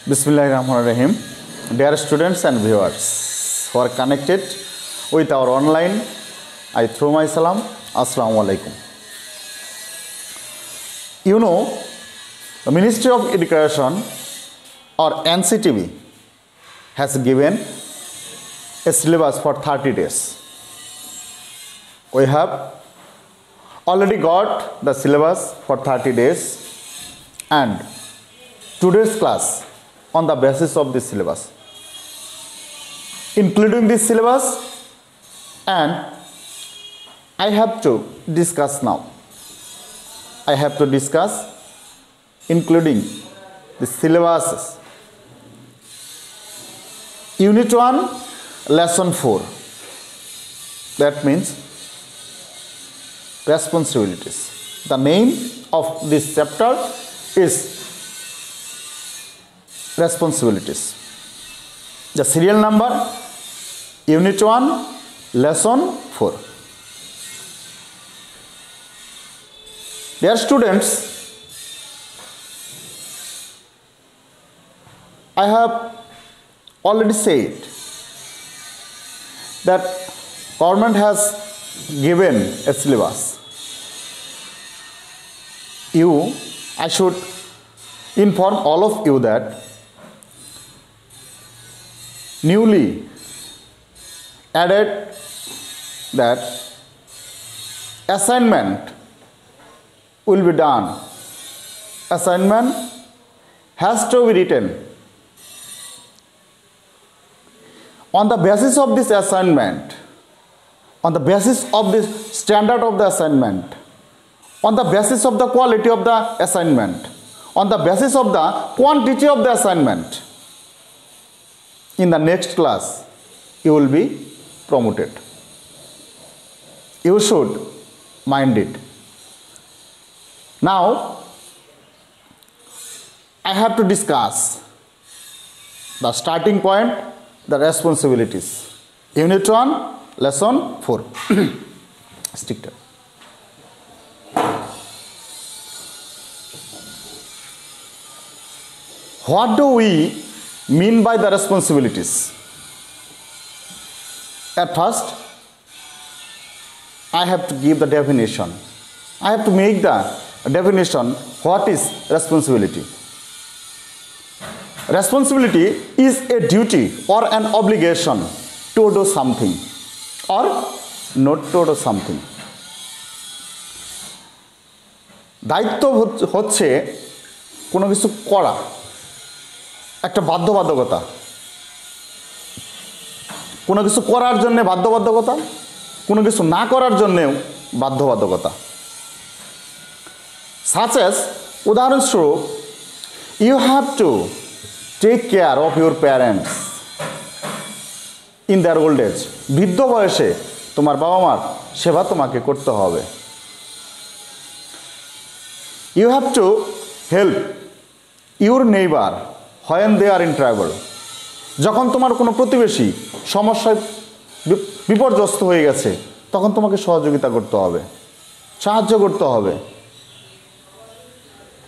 Bismillahirrahmanirrahim. Dear students and viewers who are connected with our online, I throw my salam. Assalamu alaikum. You know, the Ministry of Education or NCTV has given a syllabus for 30 days. We have already got the syllabus for 30 days and today's class on the basis of this syllabus, including this syllabus, and I have to discuss now. I have to discuss including the syllabuses. Unit 1, Lesson 4. That means responsibilities. The name of this chapter is responsibilities. The serial number Unit 1, Lesson 4. Dear students, I have already said that government has given a syllabus. I should inform all of you that newly added that assignment will be done. Assignment has to be written. On the basis of this assignment, on the basis of the standard of the assignment, on the basis of the quality of the assignment, on the basis of the quantity of the assignment, in the next class you will be promoted. You should mind it. Now I have to discuss the starting point, the responsibilities. Unit 1, Lesson 4. Stick to it. What do we mean by the responsibilities? At first, I have to give the definition. I have to make the definition. What is responsibility? Responsibility is a duty or an obligation to do something or not to do something. দায়িত্ব হচ্ছে কোনো কিছু করা, একটা বাধ্যবাধকতা। কোনো কিছু করার জন্য বাধ্যবাধকতা, কোনো কিছু না করার জন্যেও বাধ্যবাধকতা। Such as, উদাহরণস্বরূপ, you have to take care of your parents in their old age. বৃদ্ধ বয়সে তোমার বাবা মার সেবা তোমাকে করতে হবে। You have to help your neighbor when they are in trouble. যখন তোমার কোনো প্রতিবেশী সমস্যায় বিপর্যস্ত হয়ে গেছে তখন তোমাকে সহযোগিতা করতে হবে, সাহায্য করতে হবে।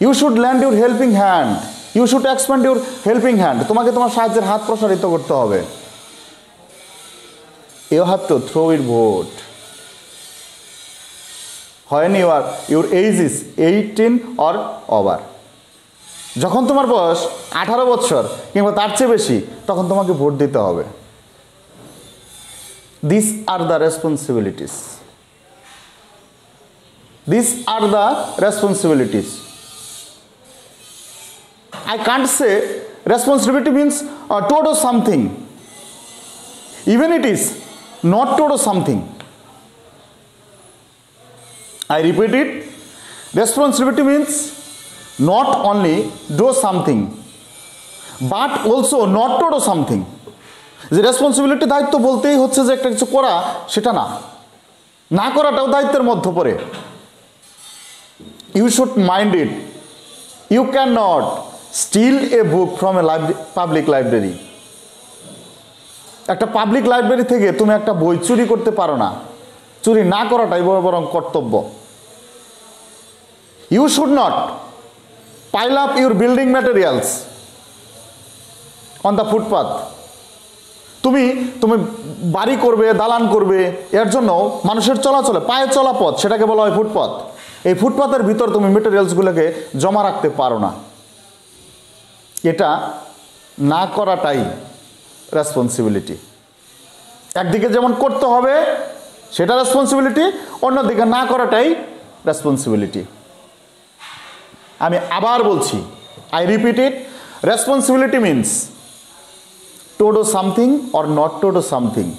You should lend your helping hand. You should expand your helping hand. তোমাকে তোমার সাহায্যের হাত প্রসারিত করতে হবে। You have to throw your vote when your age is 18 or over. যখন তোমার বয়স 18 বছর কিংবা তার চেয়ে বেশি তখন তোমাকে ভোট দিতে হবে। These are the responsibilities. These are the responsibilities. I can't say responsibility means to do something. Even it is not to do something. I repeat it. Responsibility means not only do something but also not to do something. যে responsibility দায়িত্ব বলতেই হচ্ছে যে একটা কিছু করা, সেটা না, না করাটাও দায়িত্বের মধ্যে পড়ে। You should mind it. You cannot steal a book from a public library. একটা পাবলিক লাইব্রেরি থেকে তুমি একটা বই চুরি করতে পারো না। চুরি না করাটাই বরং কর্তব্য। You should not pile up your building materials on the footpath. তুমি বাড়ি করবে, দালান করবে, এর জন্য মানুষের চলাচলে পায়ে চলা পথ, সেটাকে বলা হয় ফুটপাথ। এই ফুটপাথের ভিতর তুমি মেটেরিয়ালসগুলোকে জমা রাখতে পারো না। এটা না করাটাই রেসপন্সিবিলিটি। একদিকে যেমন করতে হবে সেটা রেসপন্সিবিলিটি, অন্যদিকে না করাটাই রেসপন্সিবিলিটি। আমি আবার বলছি, I repeat it, responsibility means to do something or not to do something.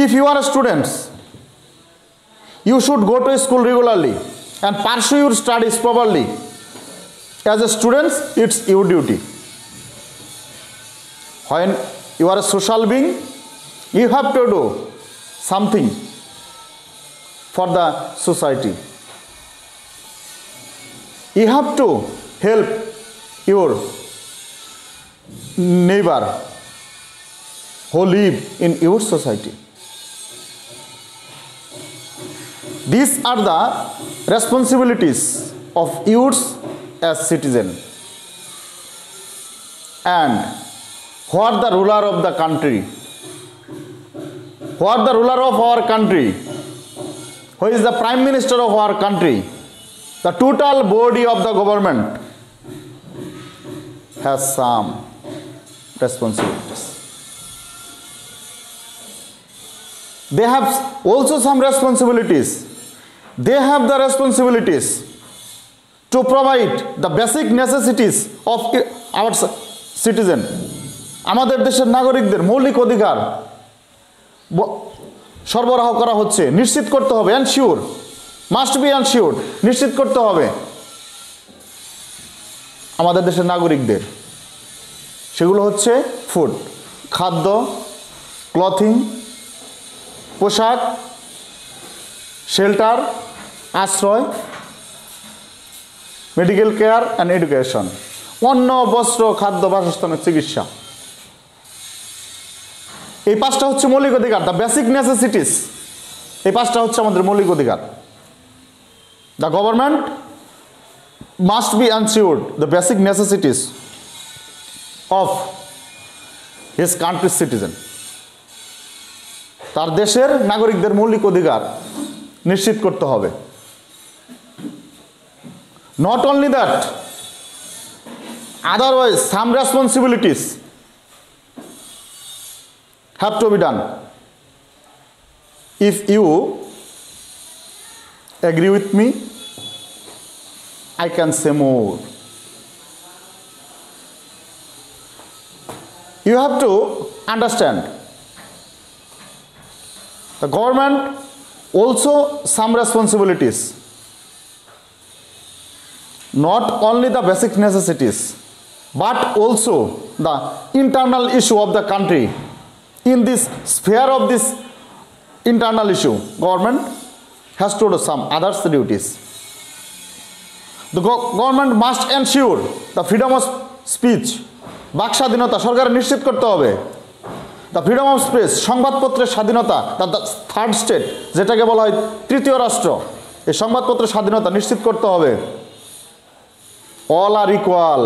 If you are a student, you should go to school regularly and pursue your studies properly. As a student, it's your duty. When you are a social being, you have to do something for the society. You have to help your neighbor who live in your society. These are the responsibilities of youths as citizen. And who are the ruler of the country? Who are the ruler of our country? Who is the prime minister of our country? The total body of the government has some responsibilities. They have also some responsibilities. They have the responsibilities to provide the basic necessities of our citizen. আমাদের দেশের নাগরিকদের মৌলিক অধিকার সরবরাহ করা হচ্ছে, নিশ্চিত করতে হবে, এনশিওর, মাস্ট বি এনশিওর, নিশ্চিত করতে হবে আমাদের দেশের নাগরিকদের। সেগুলো হচ্ছে ফুড, খাদ্য, ক্লথিং, পোশাক, শেল্টার, আশ্রয়, মেডিকেল কেয়ার অ্যান্ড এডুকেশন, অন্ন, বস্ত্র, খাদ্য, বাসস্থানের চিকিৎসা। এই পাঁচটা হচ্ছে মৌলিক অধিকার, দ্য বেসিক নেসেসিটিস। এই পাঁচটা হচ্ছে আমাদের মৌলিক অধিকার। The government must be ensured the basic necessities of his country's citizen. তার দেশের নাগরিকদের মৌলিক অধিকার নিশ্চিত করতে হবে। Not only that, otherwise some responsibilities have to be done. If you agree with me, I can say more. You have to understand the government also some responsibilities, not only the basic necessities but also the internal issue of the country. In this sphere of this internal issue, government has to do some other duties. The government must ensure the freedom of speech, বাক স্বাধীনতা সরকার নিশ্চিত করতে হবে। The freedom of speech, সংবাদপত্রের স্বাধীনতা, the third state, যেটাকে বলা হয় তৃতীয় রাষ্ট্র, এই সংবাদপত্রের স্বাধীনতা নিশ্চিত করতে হবে। All are equal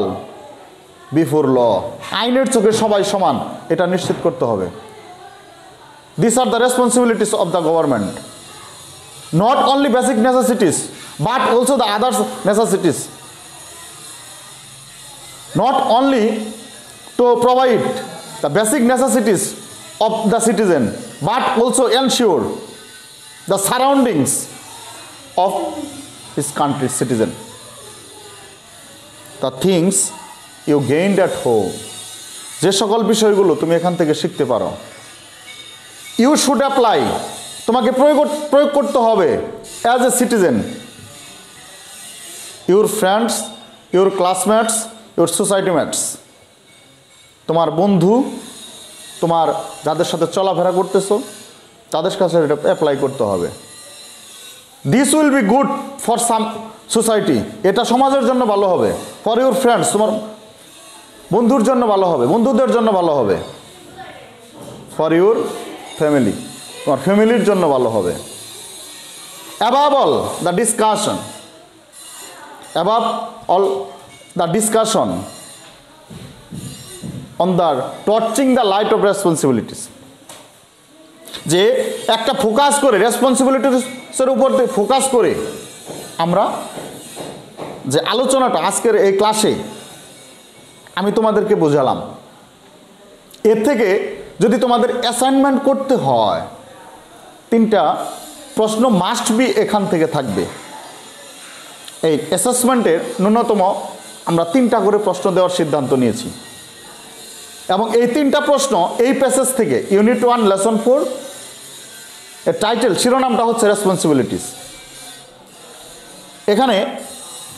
before law, আইনের চোখে সবাই সমান, এটা নিশ্চিত করতে হবে। This are the responsibilities of the government, not only basic necessities but also the others necessities, not only to provide the basic necessities of the citizen but also ensure the surroundings of his country's citizen. The things you gained at home, যে সকল বিষয়গুলো তুমি এখান থেকে শিখতে পারো, you should apply, তোমাকে প্রয়োগ করতে হবে as a citizen, your friends, your classmates, your society mates, তোমার বন্ধু, তোমার যাদের সাথে চলাফেরা করতেছো তাদের কাছে এটা অ্যাপ্লাই করতে হবে। This will be good for some society, এটা সমাজের জন্য ভালো হবে। ফর ইউর ফ্রেন্ডস, তোমার বন্ধুর জন্য ভালো হবে, বন্ধুদের জন্য ভালো হবে। ফর ইউর ফ্যামিলি, তোমার ফ্যামিলির জন্য ভালো হবে। Above all the discussion above all the discussion on the torching the light of responsibilities, যে একটা ফোকাস করে রেসপন্সিবিলিটিসের উপর ফোকাস করে আমরা যে আলোচনাটা আজকের এই ক্লাসে আমি তোমাদেরকে বোঝালাম, এর থেকে যদি তোমাদের অ্যাসাইনমেন্ট করতে হয় 3টা প্রশ্ন মাস্ট বি এখান থেকে থাকবে। এই অ্যাসেসমেন্টের ন্যূনতম আমরা 3টা করে প্রশ্ন দেওয়ার সিদ্ধান্ত নিয়েছি এবং এই 3টা প্রশ্ন এই প্যাসেজ থেকে ইউনিট 1 লেসন 4 এর টাইটেল শিরোনামটা হচ্ছে রেসপন্সিবিলিটিস। এখানে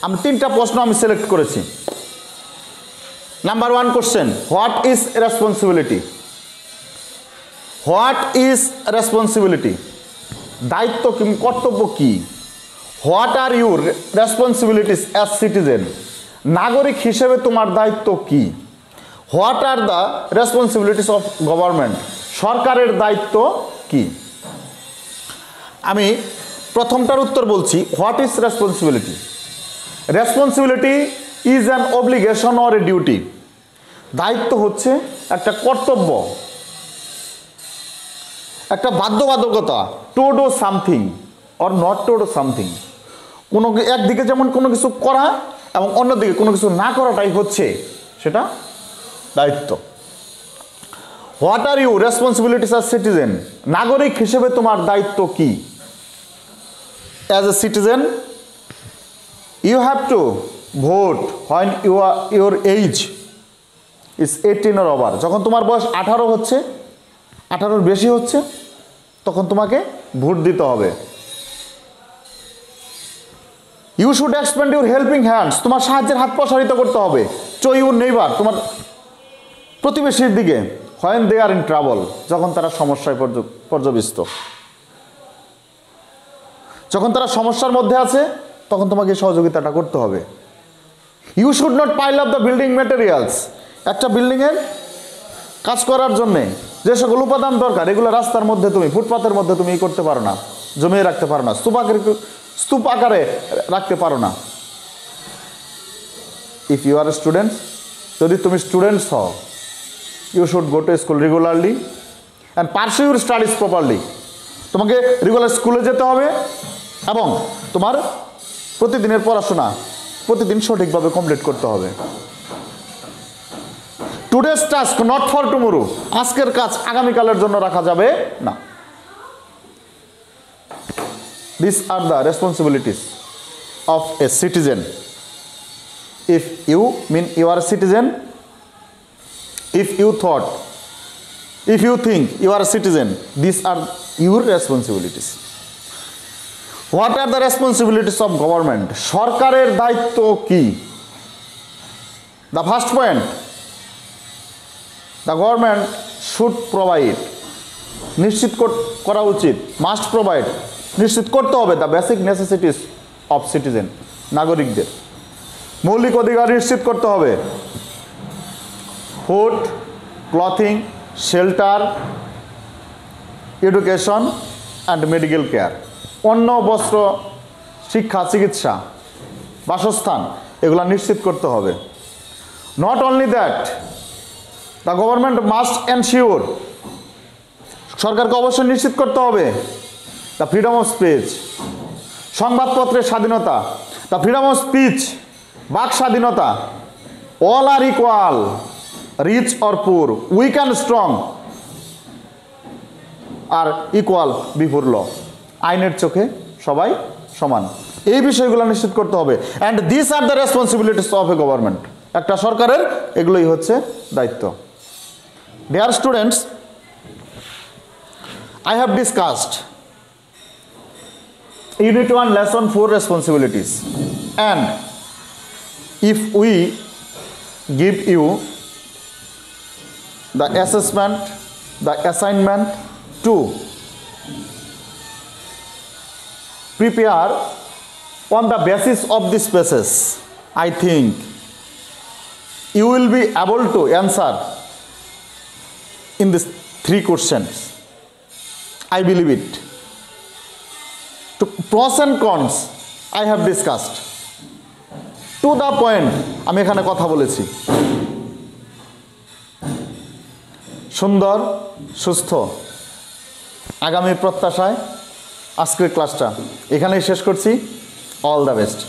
আমি 3টা প্রশ্ন আমি সিলেক্ট করেছি। Number 1 question, what is responsibility? What is responsibility? দায়িত্ব কি, কর্তব্য কি? What are your responsibilities as citizen? নাগরিক হিসেবে তোমার দায়িত্ব কি? What are the responsibilities of government? সরকারের দায়িত্ব কি? আমি প্রথমটার উত্তর বলছি, what is responsibility? Responsibility is an obligation or a duty. দায়িত্ব হচ্ছে একটা কর্তব্য, একটা বাধ্যবাধকতা, to do something or not to do something. কোনো একদিকে যেমন কোনো কিছু করা এবং অন্যদিকে কোনো কিছু না করাটাই হচ্ছে সেটা দায়িত্ব। What are you responsibilities as citizen? নাগরিক হিসেবে তোমার দায়িত্ব কি? As a citizen you have to vote when your age is 18 or over। যখন তোমার বয়স 18 হচ্ছে, 18-র বেশি হচ্ছে, তখন তোমাকে ভোট দিতে হবে। You should expend your helping hands. তোমার সাহায্যের হাত প্রসারিত করতে হবে। টু ইউর নেইবার, তোমার প্রতিবেশীর দিকে। When they are in trouble, যখন তারা সমস্যায় পর্যবসিত। যখন তারা সমস্যার মধ্যে আছে তখন তোমাকে সহযোগিতাটা করতে হবে। You should not pile up the building materials. একটা বিল্ডিংয়ের কাজ করার জন্যে যে সকল উপাদান দরকার এগুলো রাস্তার মধ্যে তুমি, ফুটপাতের মধ্যে তুমি করতে পারো না, জমিয়ে রাখতে পারো না, স্তূপ আকারে রাখতে পারো না। If you are a student, যদি তুমি স্টুডেন্টস হও, you should go to school regularly and pursue your studies properly. তোমাকে রেগুলার স্কুলে যেতে হবে এবং তোমার প্রতিদিনের পড়াশোনা প্রতিদিন সঠিকভাবে কমপ্লিট করতে হবে। Today's task not for tomorrow. আজকের কাজ আগামীকালের জন্য রাখা যাবে না। This are the responsibilities of a citizen. If you mean you are a citizen, if you thought, if you think you are a citizen, this are your responsibilities. What are the responsibilities of government? সরকারের দায়িত্ব কি? The first point, the government should provide, নিশ্চিত করা উচিত, must provide, নিশ্চিত করতে হবে the basic necessities of citizen. নাগরিকদের মৌলিক অধিকার নিশ্চিত করতে হবে। Food, clothing, shelter, education and medical care. অন্ন, বস্ত্র, শিক্ষা, চিকিৎসা, বাসস্থান এগুলো নিশ্চিত করতে হবে। Not only that, the government must ensure, সরকারকে অবশ্যই নিশ্চিত করতে হবে দ্য ফ্রিডম অফ স্পিচ, সংবাদপত্রের স্বাধীনতা, দ্য ফ্রিডম অফ স্পিচ, বাক স্বাধীনতা। All are equal, rich or poor, weak and strong are equal before law. আইনের চোখে সবাই সমান। এই বিষয়গুলো নিশ্চিত করতে হবে। And this are the responsibilities of a government. একটা সরকারের এগুলোই হচ্ছে দায়িত্ব। Dear students, I have discussed Unit 1 Lesson 4 responsibilities, and if we give you the assessment, the assignment to prepare on the basis of this passage, I think you will be able to answer in these 3 questions. I believe it. To pros and cons I have discussed. To the point আমি এখানে কথা বলেছি। সুন্দর সুস্থ আগামীর প্রত্যাশায় আজকের ক্লাসটা এখানেই শেষ করছি। All the best.